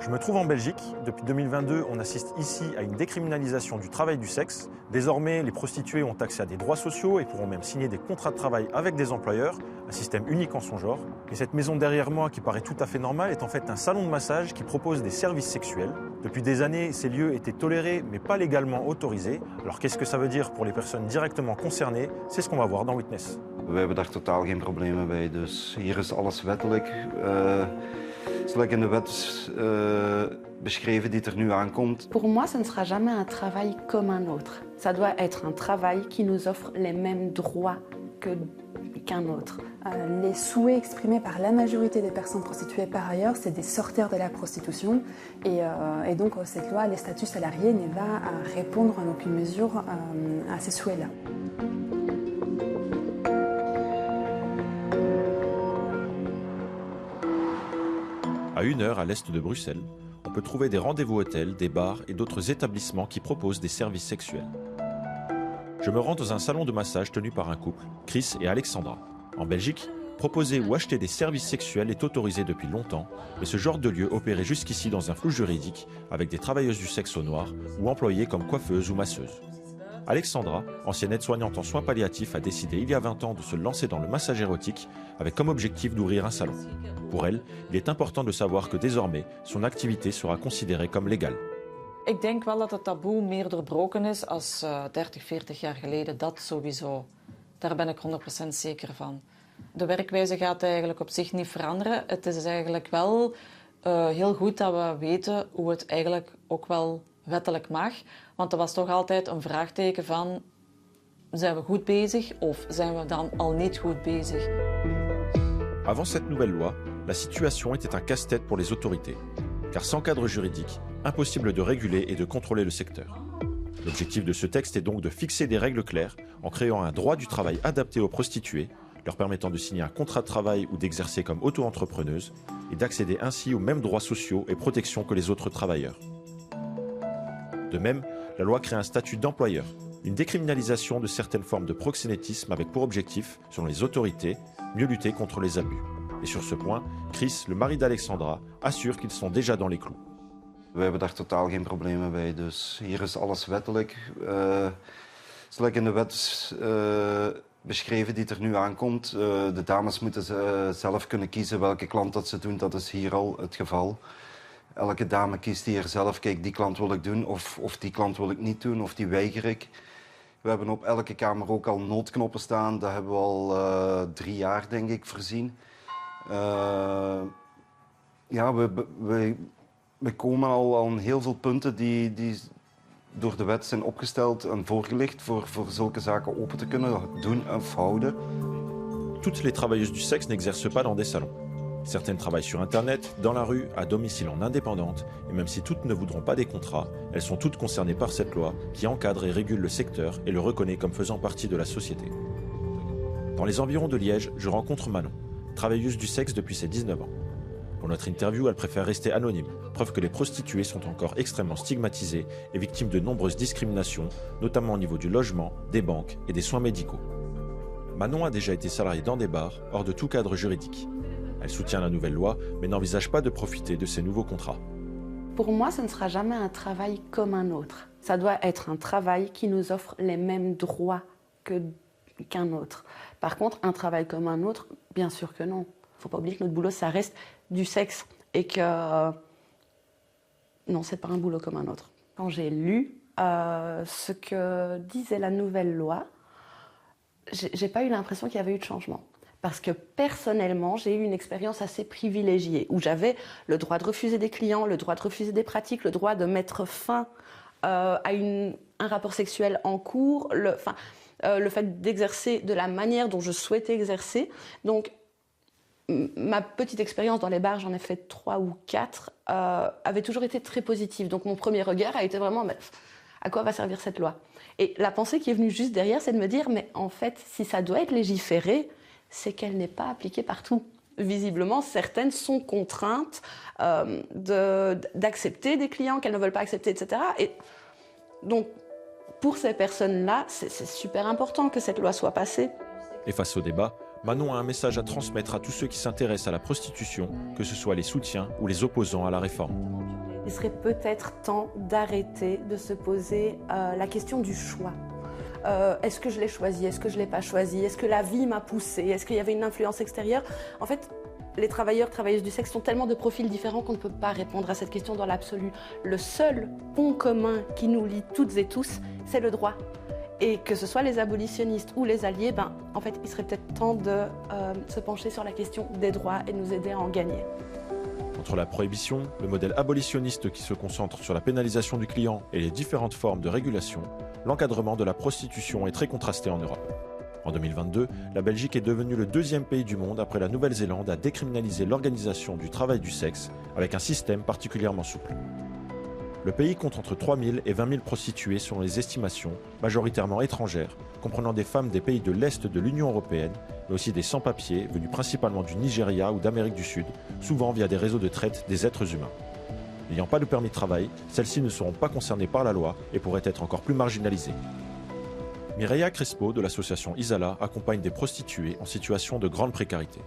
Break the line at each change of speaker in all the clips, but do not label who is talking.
Je me trouve en Belgique. Depuis 2022, on assiste ici à une décriminalisation du travail du sexe. Désormais, les prostituées ont accès à des droits sociaux et pourront même signer des contrats de travail avec des employeurs, un système unique en son genre. Et cette maison derrière moi, qui paraît tout à fait normale, est en fait un salon de massage qui propose des services sexuels. Depuis des années, ces lieux étaient tolérés mais pas légalement autorisés. Alors qu'est-ce que ça veut dire pour les personnes directement concernées? C'est ce qu'on va voir dans Witness.
We hebben daar totaal geen problemen bij, dus hier is alles wettelijk. Zoals in de wet beschreven die er nu aankomt.
Pour moi, ce ne sera jamais un travail comme un autre. Ça doit être un travail qui nous offre les mêmes droits qu'un autre.
Les souhaits exprimés par la majorité des personnes prostituées par ailleurs, c'est des sorteurs de la prostitution. Et donc cette loi, les statuts salariés, n'est pas à répondre en aucune mesure à ces souhaits-là.
À 1 heure à l'est de Bruxelles, on peut trouver des rendez-vous hôtels, des bars et d'autres établissements qui proposent des services sexuels. Je me rends dans un salon de massage tenu par un couple, Chris et Alexandra. En Belgique, proposer ou acheter des services sexuels est autorisé depuis longtemps, mais ce genre de lieu opérait jusqu'ici dans un flou juridique avec des travailleuses du sexe au noir ou employées comme coiffeuses ou masseuses. Alexandra, ancienne aide-soignante en soins palliatifs, a décidé il y a 20 ans de se lancer dans le massage érotique avec comme objectif d'ouvrir un salon. Pour elle, il est important de savoir que désormais, son activité sera considérée comme légale.
Ik denk wel dat het taboe meer doorbroken is als 30, 40 jaar geleden. Dat sowieso. Daar ben ik 100% zeker van. De werkwijze gaat eigenlijk op zich niet veranderen. Het is eigenlijk wel heel goed dat we weten hoe het eigenlijk ook wel wettelijk mag. Want er was toch altijd een vraagteken van, zijn we goed bezig of zijn we dan al niet goed bezig?
Avant cette nouvelle loi, la situation était un casse-tête pour les autorités. Car sans cadre juridique, impossible de réguler et de contrôler le secteur. L'objectif de ce texte est donc de fixer des règles claires en créant un droit du travail adapté aux prostituées, leur permettant de signer un contrat de travail ou d'exercer comme auto-entrepreneuse et d'accéder ainsi aux mêmes droits sociaux et protections que les autres travailleurs. De même, la loi crée un statut d'employeur, une décriminalisation de certaines formes de proxénétisme avec pour objectif, selon les autorités, mieux lutter contre les abus. Et sur ce point, Chris, le mari d'Alexandra, assure qu'ils sont déjà dans les clous.
We hebben daar totaal geen problemen bij, dus hier is alles wettelijk. Zoals in de wet beschreven die er nu aankomt. De dames moeten zelf kunnen kiezen welke klant dat ze doen, dat is hier al het geval. Elke dame kiest hier zelf, kijk, die klant wil ik doen of die klant wil ik niet doen of die weiger ik. We hebben op elke kamer ook al noodknoppen staan, dat hebben we al 3 jaar denk ik voorzien. Ja, we komen al aan heel veel punten die door de wet zijn opgesteld en voorgelegd voor zulke zaken open te kunnen doen of houden.
Toutes les travailleuses du sexe n'exercent pas dans des salons. Certaines travaillent sur Internet, dans la rue, à domicile en indépendante, et même si toutes ne voudront pas des contrats, elles sont toutes concernées par cette loi qui encadre et régule le secteur et le reconnaît comme faisant partie de la société. Dans les environs de Liège, je rencontre Manon, travailleuse du sexe depuis ses 19 ans. Pour notre interview, elle préfère rester anonyme, preuve que les prostituées sont encore extrêmement stigmatisées et victimes de nombreuses discriminations, notamment au niveau du logement, des banques et des soins médicaux. Manon a déjà été salariée dans des bars, hors de tout cadre juridique. Elle soutient la nouvelle loi, mais n'envisage pas de profiter de ces nouveaux contrats.
Pour moi, ce ne sera jamais un travail comme un autre. Ça doit être un travail qui nous offre les mêmes droits qu'un autre. Par contre, un travail comme un autre, bien sûr que non. Il ne faut pas oublier que notre boulot, ça reste du sexe et que non, c'est pas un boulot comme un autre. Quand j'ai lu ce que disait la nouvelle loi, j'ai pas eu l'impression qu'il y avait eu de changement. Parce que personnellement, j'ai eu une expérience assez privilégiée où j'avais le droit de refuser des clients, le droit de refuser des pratiques, le droit de mettre fin à un rapport sexuel en cours, le fait d'exercer de la manière dont je souhaitais exercer. Donc, ma petite expérience dans les bars, j'en ai fait 3 ou 4, avait toujours été très positive. Donc mon premier regard a été vraiment, mais à quoi va servir cette loi? Et la pensée qui est venue juste derrière, c'est de me dire, mais en fait, si ça doit être légiféré, c'est qu'elle n'est pas appliquée partout. Visiblement, certaines sont contraintes d'accepter des clients qu'elles ne veulent pas accepter, etc. Et donc, pour ces personnes-là, c'est super important que cette loi soit passée.
Et face au débat, Manon a un message à transmettre à tous ceux qui s'intéressent à la prostitution, que ce soit les soutiens ou les opposants à la réforme.
il serait peut-être temps d'arrêter de se poser la question du choix. Est-ce que je l'ai choisi? Est-ce que je ne l'ai pas choisi? Est-ce que la vie m'a poussée? Est-ce qu'il y avait une influence extérieure? En fait, les travailleurs, travailleuses du sexe sont tellement de profils différents qu'on ne peut pas répondre à cette question dans l'absolu. Le seul pont commun qui nous lie toutes et tous, c'est le droit. Et que ce soit les abolitionnistes ou les alliés, en fait, il serait peut-être temps de se pencher sur la question des droits et de nous aider à en gagner.
Entre la prohibition, le modèle abolitionniste qui se concentre sur la pénalisation du client et les différentes formes de régulation, l'encadrement de la prostitution est très contrasté en Europe. En 2022, la Belgique est devenue le deuxième pays du monde après la Nouvelle-Zélande à décriminaliser l'organisation du travail du sexe avec un système particulièrement souple. Le pays compte entre 3 000 et 20 000 prostituées selon les estimations, majoritairement étrangères, comprenant des femmes des pays de l'Est de l'Union européenne, mais aussi des sans-papiers venus principalement du Nigeria ou d'Amérique du Sud, souvent via des réseaux de traite des êtres humains. N'ayant pas de permis de travail, celles-ci ne seront pas concernées par la loi et pourraient être encore plus marginalisées. Mireia Crespo de l'association Isala accompagne des prostituées en situation de grande précarité.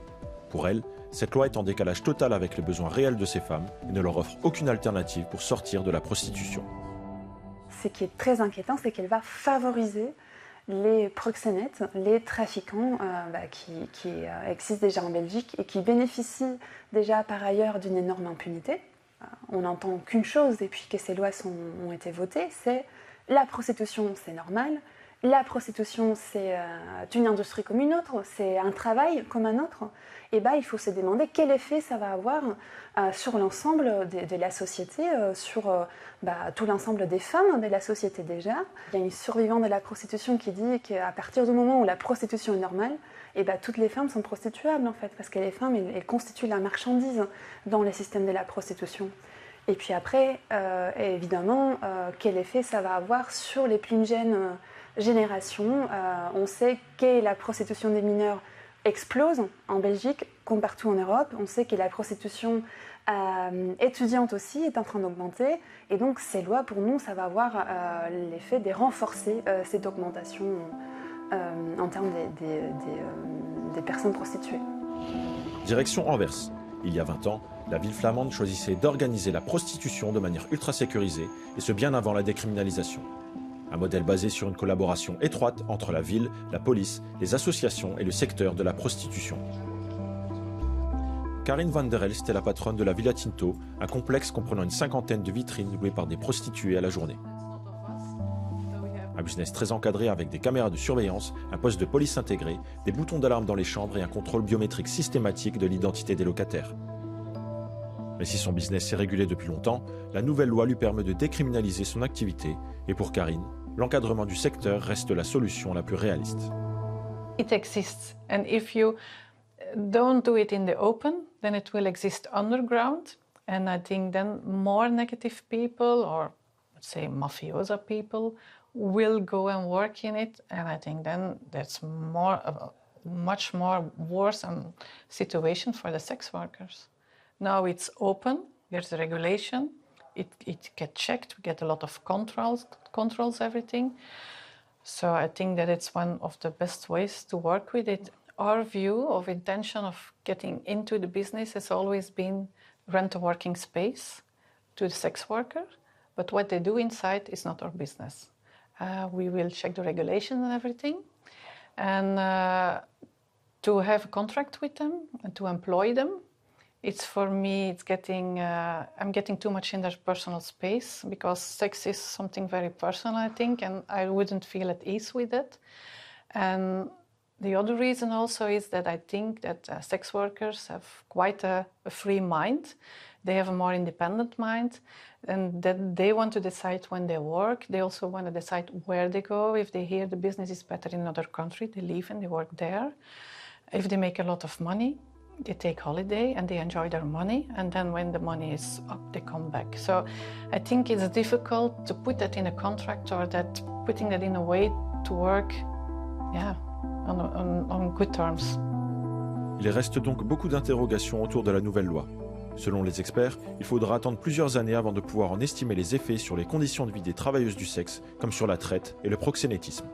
Pour elle, cette loi est en décalage total avec les besoins réels de ces femmes et ne leur offre aucune alternative pour sortir de la prostitution.
Ce qui est très inquiétant, c'est qu'elle va favoriser les proxénètes, les trafiquants qui existent déjà en Belgique et qui bénéficient déjà par ailleurs d'une énorme impunité. On n'entend qu'une chose depuis que ces lois ont été votées, c'est la prostitution, c'est normal. La prostitution, c'est une industrie comme une autre, c'est un travail comme un autre. Et il faut se demander quel effet ça va avoir sur l'ensemble de la société, sur tout l'ensemble des femmes de la société déjà. Il y a une survivante de la prostitution qui dit qu'à partir du moment où la prostitution est normale, toutes les femmes sont prostituables en fait, parce que les femmes, elles constituent la marchandise dans le système de la prostitution. Et puis après, évidemment, quel effet ça va avoir sur les plus jeunes générations. On sait que la prostitution des mineurs explose en Belgique comme partout en Europe. On sait que la prostitution étudiante aussi est en train d'augmenter. Et donc ces lois, pour nous, ça va avoir l'effet de renforcer cette augmentation en termes des personnes prostituées.
Direction Anvers. Il y a 20 ans, la ville flamande choisissait d'organiser la prostitution de manière ultra sécurisée, et ce bien avant la décriminalisation. Un modèle basé sur une collaboration étroite entre la ville, la police, les associations et le secteur de la prostitution. Karin van der Elst est la patronne de la Villa Tinto, un complexe comprenant une cinquantaine de vitrines louées par des prostituées à la journée. Un business très encadré avec des caméras de surveillance, un poste de police intégré, des boutons d'alarme dans les chambres et un contrôle biométrique systématique de l'identité des locataires. Mais si son business est régulé depuis longtemps, la nouvelle loi lui permet de décriminaliser son activité et pour Karin, l'encadrement du secteur reste la solution la plus réaliste.
It exists, and if you don't do it in the open, then it will exist underground, and I think then more negative people, or let's say mafiosa people, will go and work in it, and I think then that's much more worse situation for the sex workers. Now it's open, there's a regulation, it gets checked, we get a lot of controls everything. So I think that it's one of the best ways to work with it. Our view of intention of getting into the business has always been rent a working space to the sex worker, but what they do inside is not our business. We will check the regulations and everything, and to have a contract with them and to employ them, for me, I'm getting too much in their personal space because sex is something very personal, I think, and I wouldn't feel at ease with it. And the other reason also is that I think that sex workers have quite a free mind. They have a more independent mind, and that they want to decide when they work. They also want to decide where they go. If they hear the business is better in another country, they leave and they work there. If they make a lot of money, they take holiday and they enjoy their money, and then when the money is up, they come back. So I think it's difficult to put that in a contract or that putting that in a way to work, on good terms.
Il reste donc beaucoup d'interrogations autour de la nouvelle loi. Selon les experts, il faudra attendre plusieurs années avant de pouvoir en estimer les effets sur les conditions de vie des travailleuses du sexe, comme sur la traite et le proxénétisme.